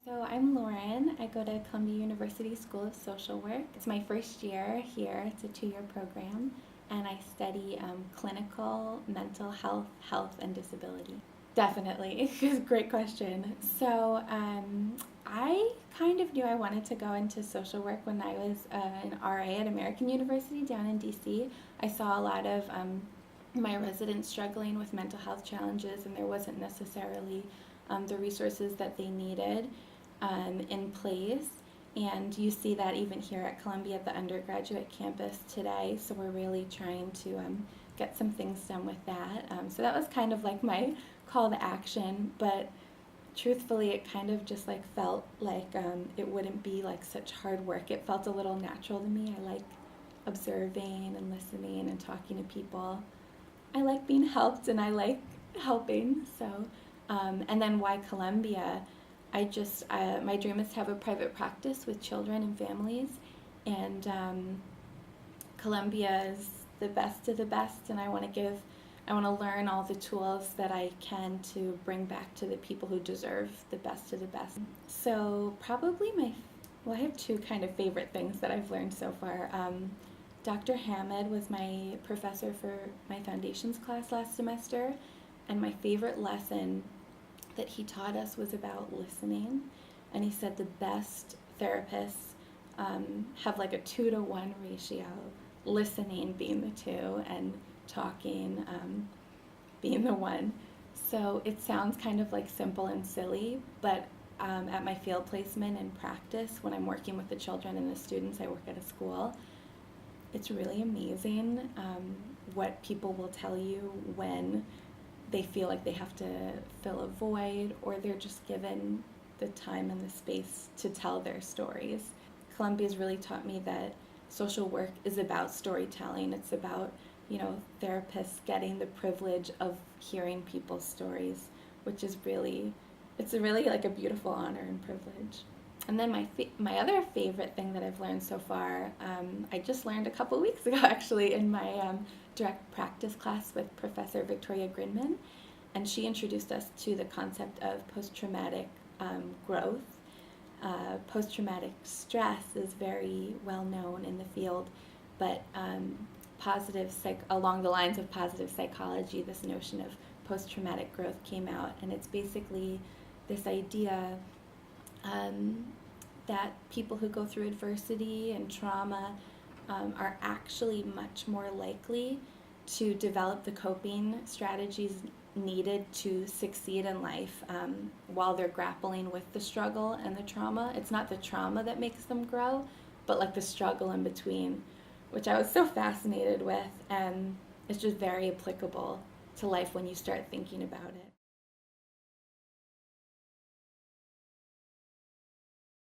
So I'm Lauren. I go to Columbia University School of Social Work. It's my first year here. It's a 2-year program, and I study clinical mental health, health, and disability. Definitely, great question. So I kind of knew I wanted to go into social work when I was an RA at American University down in DC. I saw a lot of my residents struggling with mental health challenges, and there wasn't necessarily the resources that they needed in place. And you see that even here at Columbia at the undergraduate campus today. So we're really trying to get some things done with that. So that was kind of like my call to action, but truthfully it kind of just like felt like it wouldn't be like such hard work. It felt a little natural to me. I like observing and listening and talking to people. I like being helped and I like helping. So and then why Columbia? My dream is to have a private practice with children and families, and Columbia is the best of the best, and I want to learn all the tools that I can to bring back to the people who deserve the best of the best. So probably I have two kind of favorite things that I've learned so far. Dr. Hammond was my professor for my foundations class last semester, and my favorite lesson that he taught us was about listening. And he said the best therapists have like a 2-to-1 ratio, listening being the 2 and talking being the 1. So it sounds kind of like simple and silly, but at my field placement and practice, when I'm working with the children and the students, I work at a school, it's really amazing what people will tell you when they feel like they have to fill a void, or they're just given the time and the space to tell their stories. Columbia's really taught me that social work is about storytelling. It's about, therapists getting the privilege of hearing people's stories, which is it's really like a beautiful honor and privilege. And then my other favorite thing that I've learned so far, I just learned a couple weeks ago actually in my direct practice class with Professor Victoria Grinman, and she introduced us to the concept of post-traumatic growth. Post-traumatic stress is very well known in the field, but along the lines of positive psychology, this notion of post-traumatic growth came out, and it's basically this idea that people who go through adversity and trauma are actually much more likely to develop the coping strategies needed to succeed in life while they're grappling with the struggle and the trauma. It's not the trauma that makes them grow, but like the struggle in between, which I was so fascinated with, and it's just very applicable to life when you start thinking about it.